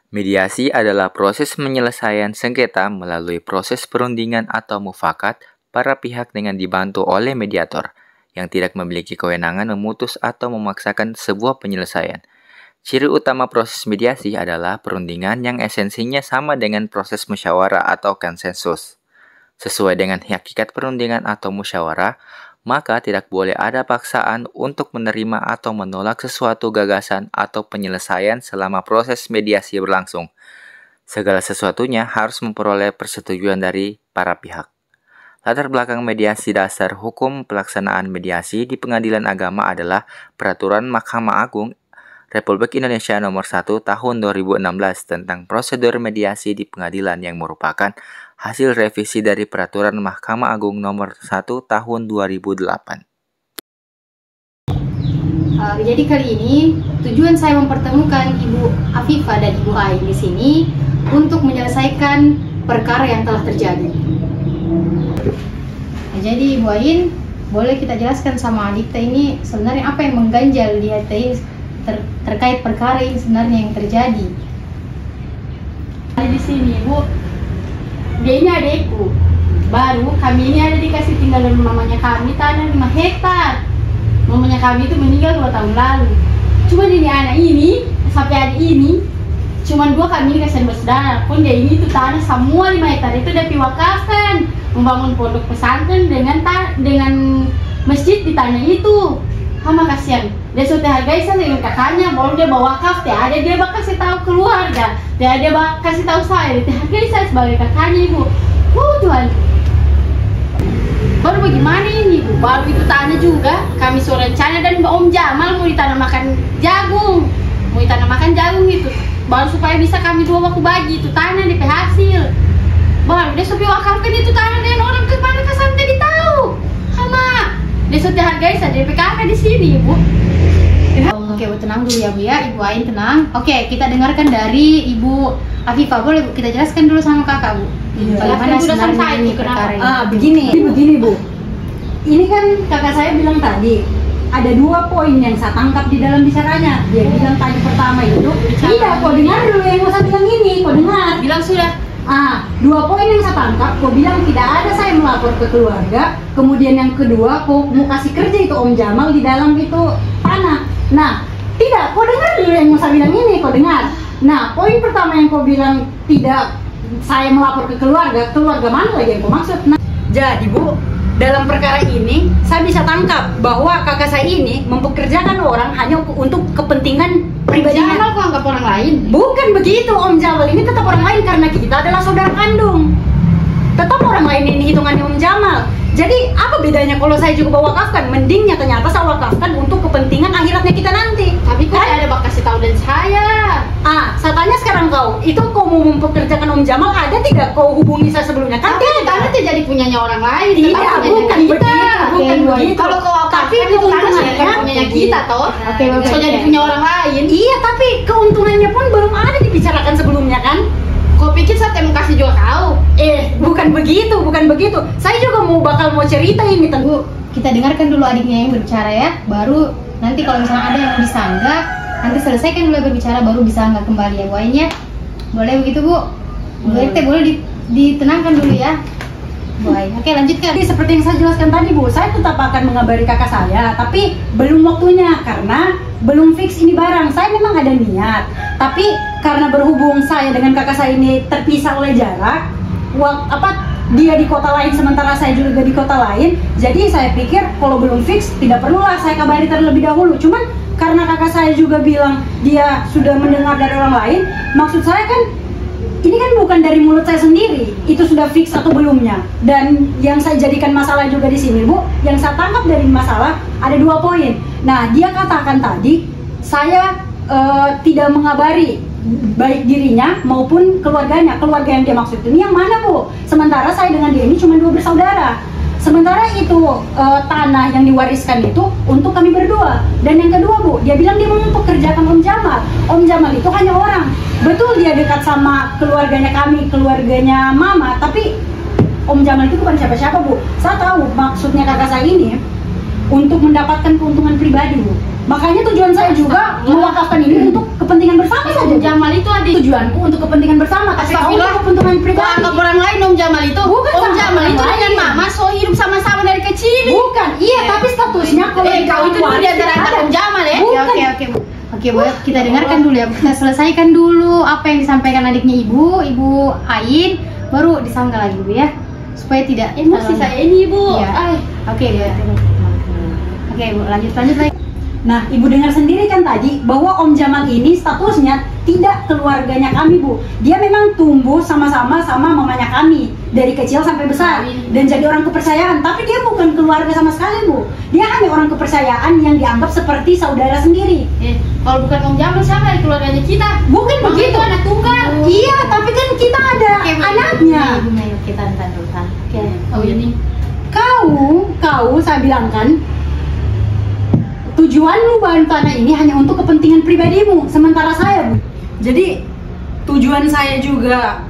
Mediasi adalah proses penyelesaian sengketa melalui proses perundingan atau mufakat para pihak dengan dibantu oleh mediator yang tidak memiliki kewenangan memutus atau memaksakan sebuah penyelesaian. Ciri utama proses mediasi adalah perundingan yang esensinya sama dengan proses musyawarah atau konsensus. Sesuai dengan hakikat perundingan atau musyawarah, maka tidak boleh ada paksaan untuk menerima atau menolak sesuatu gagasan atau penyelesaian selama proses mediasi berlangsung. Segala sesuatunya harus memperoleh persetujuan dari para pihak. Latar belakang mediasi dasar hukum pelaksanaan mediasi di pengadilan agama adalah Peraturan Mahkamah Agung Republik Indonesia Nomor 1 Tahun 2016 tentang prosedur mediasi di pengadilan yang merupakan hasil revisi dari Peraturan Mahkamah Agung Nomor 1 Tahun 2008. Jadi kali ini tujuan saya mempertemukan Ibu Afifah dan Ibu Ain di sini untuk menyelesaikan perkara yang telah terjadi. Jadi Ibu Ain, boleh kita jelaskan sama Adikta ini sebenarnya apa yang mengganjal di hati terkait perkara ini sebenarnya yang terjadi? Di sini Bu, dia ini adekku. Baru kami ini ada dikasih tinggal dengan mamanya kami tanah 5 hektar. Mamanya kami itu meninggal 2 tahun lalu. Cuma ini anak ini sampai adik ini cuma 2 kami ini kasihan bersaudara. Pun dia ini itu tanah semua 5 hektar itu dia piwakafkan membangun pondok pesantren dengan masjid di tanah itu. Sama kasihan. Dia sudah hargai saya dengan kakaknya, baru dia bawa wakaf, ada dia bakal kasih tahu keluarga, dia bakal kasih tahu saya, dia hargai saya sebagai kakaknya Ibu. Tuhan. Baru bagaimana ini Bu? Baru itu tanah juga, kami suruh rencana dan Om Jamal mau ditanamakan jagung, itu. Baru supaya bisa kami 2 waktu bagi itu tanah DP hasil. Baru dia supaya wakafkan itu tanah dengan orang kepala sampai ditahu. Sama. Dia sudah hargai saja DP kakak di sini Bu. Oke, Bu, tenang dulu ya Bu ya, Ibu Ain tenang. Oke, kita dengarkan dari Ibu Afifah. Boleh Bu, kita jelaskan dulu sama kakak Bu. Bagaimana sebenarnya ini perkara ini? Begini Bu, ini kan kakak saya bilang tadi ada 2 poin yang saya tangkap di dalam bicaranya. Dia bilang tadi pertama itu tidak, kau dengar dulu yang saya bilang ini, kau dengar. Bilang sudah. 2 poin yang saya tangkap, kau bilang tidak ada saya melapor ke keluarga. Kemudian yang kedua, kau mau kasih kerja itu Om Jamal di dalam itu tanah. Nah, tidak, kau dengar dulu yang saya bilang ini, kau dengar. Nah, poin pertama yang kau bilang tidak saya melapor ke keluarga mana lagi yang kau maksud? Nah, jadi Bu, dalam perkara ini saya bisa tangkap bahwa kakak saya ini mempekerjakan orang hanya untuk kepentingan pribadinya. Jamal kok anggap orang lain? Bukan begitu Om Jamal, ini tetap orang lain karena kita adalah saudara kandung. Tetap orang lain ini hitungannya Om Jamal. Jadi apa bedanya kalau saya juga bawa wakafkan? Mendingnya ternyata saya wakafkan untuk kepentingan akhiratnya kita nanti. Tapi kok ada bak kasih tahu dan saya? Saya tanya sekarang kau, itu kau mau mempekerjakan Om Jamal, ada tidak kau hubungi saya sebelumnya? Kan tidak, tanah itu jadi punyanya orang lain. Tidak, bukan begitu. Kalau kau tapi keuntungannya punyanya kita toh. Oke, so jadi punya orang lain. Iya, tapi keuntungannya pun belum ada dibicarakan sebelumnya kan? Kau pikir saya mau kasih juga kau? Bukan begitu. Saya juga bakal cerita ini Bu, kita dengarkan dulu adiknya yang berbicara ya. Baru nanti kalau misalnya ada yang disanggah, nanti selesaikan dulu berbicara baru bisa nggak kembali ya Bu Ain ya. Boleh begitu Bu? Boleh ditenangkan dulu ya. Baik, oke lanjutkan. Jadi seperti yang saya jelaskan tadi Bu, saya tetap akan mengabari kakak saya, tapi belum waktunya karena belum fix ini barang. Saya memang ada niat, tapi karena berhubung saya dengan kakak saya ini terpisah oleh jarak, dia di kota lain sementara saya juga di kota lain, jadi saya pikir kalau belum fix tidak perlulah saya kabari terlebih dahulu. Cuman karena kakak saya juga bilang dia sudah mendengar dari orang lain, maksud saya kan ini kan bukan dari mulut saya sendiri, itu sudah fix atau belumnya. Dan yang saya jadikan masalah juga di sini Bu, yang saya tangkap dari masalah ada 2 poin. Nah, dia katakan tadi saya tidak mengabari baik dirinya maupun keluarganya. Keluarga yang dia maksud ini yang mana Bu? Sementara saya dengan dia ini cuma 2 bersaudara. Sementara itu tanah yang diwariskan itu untuk kami berdua. Dan yang kedua Bu, dia bilang dia mau mempekerjakan Om Jamal. Om Jamal itu hanya orang. Betul dia dekat sama keluarganya kami, keluarganya Mama, tapi Om Jamal itu bukan siapa-siapa Bu. Saya tahu maksudnya kakak saya ini untuk mendapatkan keuntungan pribadi, Bu. Makanya tujuan saya juga mewakafkan ini untuk kepentingan bersama saja. Om Jamal itu ada Tujuanku untuk kepentingan bersama, tapi kalau untuk kepentingan pribadi. anggap orang lain Om Jamal itu. Bukan Om sama Jamal orang itu lain. dengan mama so hidup sama-sama dari kecil. Bukan, iya, tapi statusnya kalau di Kau itu dulu kawan di antara ada. Om Jamal ya. Bukan. Oke, Bu. Oke, Bu, kita dengarkan dulu ya. Kita selesaikan dulu apa yang disampaikan adiknya Ibu Ain, baru disanggah lagi, Bu ya. Supaya tidak Emosi terlalu- saya ini, Bu. Iya. Ay. Oke, dia. Oke, Bu, lanjut lagi. Nah, Ibu dengar sendiri kan tadi bahwa Om Jamal ini statusnya tidak keluarganya kami, Bu. Dia memang tumbuh sama-sama sama mamanya kami dari kecil sampai besar dan jadi orang kepercayaan, tapi dia bukan keluarga sama sekali, Bu. Dia hanya orang kepercayaan yang dianggap seperti saudara sendiri. Kalau bukan Om Jamal siapa dari keluarganya kita? Bukan Mama begitu. itu anak tunggal. Iya, tapi kan kita ada Oke, Bu. anaknya. Ibu Mei, kita ntar dulu. Oke. Oh ini. Kau saya bilang kan, tujuanmu bantu anak ini hanya untuk kepentingan pribadimu, sementara saya, Bu. Jadi tujuan saya juga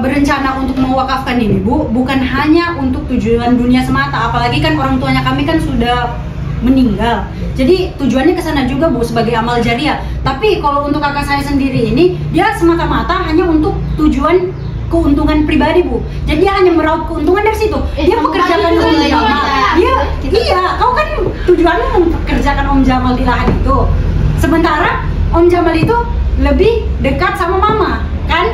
berencana untuk mewakafkan ini, Bu, bukan hanya untuk tujuan dunia semata, apalagi kan orang tuanya kami kan sudah meninggal. Jadi tujuannya ke sana juga, Bu, sebagai amal jariah. Tapi kalau untuk kakak saya sendiri ini, dia semata-mata hanya untuk tujuan keuntungan pribadi, Bu. Jadi dia hanya meraup keuntungan dari situ. Dia sama pekerjakan Om Om Jamal Jamal. juga. Iya, kau kan tujuanmu mempekerjakan Om Jamal di lahan itu. Sementara Om Jamal itu lebih dekat sama Mama, kan?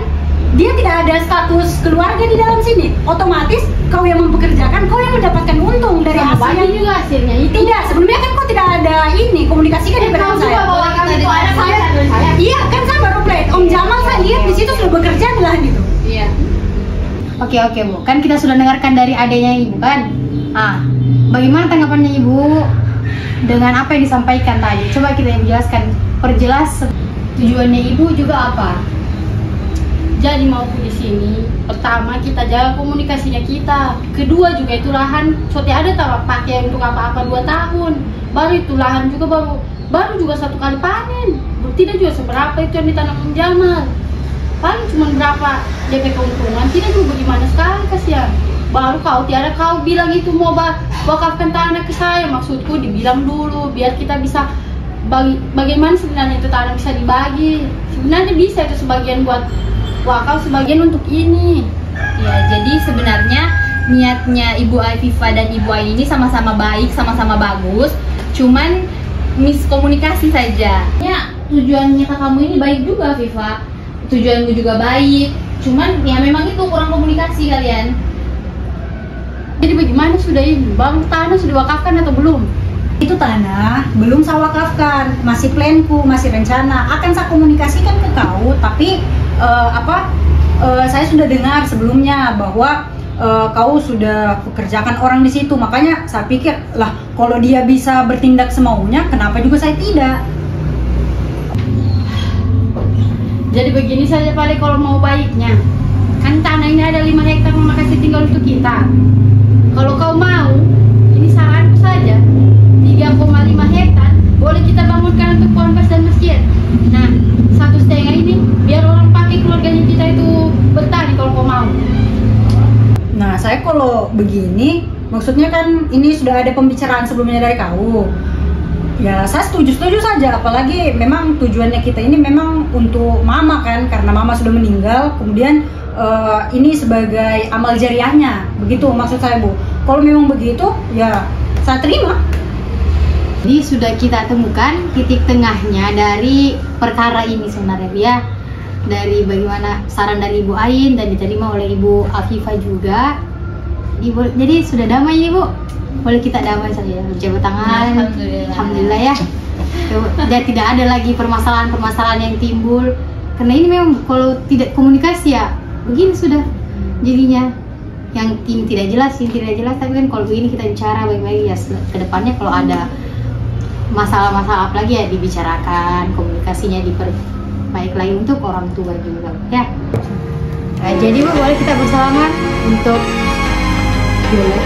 Dia tidak ada status keluarga di dalam sini. Otomatis kau yang mempekerjakan, kau yang mendapatkan untung dari Sama hasilnya. Badi juga hasilnya itu. Tidak, sebelumnya kan kau tidak ada ini komunikasikan di Kau belakang juga saya. bawa kami itu anak Saya, saya. iya kan saya baru play. Om Jamal saya lihat di situ sudah bekerja di lahan itu. Iya. Oke, Bu. Kan kita sudah dengarkan dari adanya Ibu kan? Bagaimana tanggapannya Ibu dengan apa yang disampaikan tadi? Coba kita yang jelaskan, perjelas tujuannya Ibu juga apa? Jadi mau di sini, pertama kita jaga komunikasinya kita. Kedua juga itu lahan, soalnya ada taruh pakai untuk apa-apa 2 tahun. Baru itu lahan juga baru juga 1 kali panen. Tidak juga seberapa itu yang ditanam Om Jamal. Paling cuma berapa JP keuntungan, tidak juga bagaimana sekali kasihan. Baru kau bilang itu mau wakafkan tanah ke saya, maksudku dibilang dulu biar kita bisa bagaimana sebenarnya itu tanah bisa dibagi. Sebenarnya bisa itu sebagian buat wakaf, sebagian untuk ini. Ya, jadi sebenarnya niatnya Ibu Afifa dan Ibu Ain ini sama-sama baik, sama-sama bagus, cuman miskomunikasi saja. Ya, tujuan nyata kamu ini baik juga, Afifa. Tujuanmu juga baik, cuman ya memang itu kurang komunikasi kalian. Jadi bagaimana sudah ini? Bang, tanah sudah wakafkan atau belum? Itu tanah belum saya wakafkan, masih planku, masih rencana. Akan saya komunikasikan ke kau, tapi saya sudah dengar sebelumnya bahwa kau sudah pekerjakan orang di situ. Makanya saya pikir lah, kalau dia bisa bertindak semaunya, kenapa juga saya tidak? Jadi begini saja paling kalau mau baiknya. Kan tanah ini ada 5 hektar Mama kasih tinggal untuk kita. Kalau kau mau, ini saranku saja. 3,5 hektar boleh kita bangunkan untuk ponpes dan masjid. Nah, 1,5 ini biar orang pakai keluarganya kita itu bertani kalau kau mau. Nah, saya kalau begini, maksudnya kan ini sudah ada pembicaraan sebelumnya dari kau. Ya, saya setuju saja, apalagi memang tujuannya kita ini memang untuk Mama kan, karena Mama sudah meninggal, kemudian ini sebagai amal jariahnya, begitu maksud saya, Bu. Kalau memang begitu, ya saya terima. Jadi sudah kita temukan titik tengahnya dari perkara ini sebenarnya, ya. Dari bagaimana saran dari Ibu Ain dan diterima oleh Ibu Afifa juga. Jadi sudah damai ya, Bu. Boleh kita damai saja, berjabat tangan. Alhamdulillah ya. Dan tidak ada lagi permasalahan-permasalahan yang timbul. Karena ini memang kalau tidak komunikasi ya begini sudah jadinya. Yang ini tidak jelas, tapi kan kalau begini kita bicara baik-baik ya, kedepannya kalau ada masalah-masalah apa lagi ya dibicarakan, komunikasinya diperbaik lagi untuk orang tua juga ya. Nah, jadi Bu, boleh kita bersalaman untuk boleh.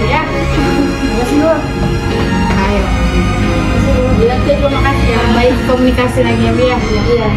Ya. Makasih, Bu. Ayo. Terima kasih ya. Baik komunikasi lagi ya, Bu ya. Iya.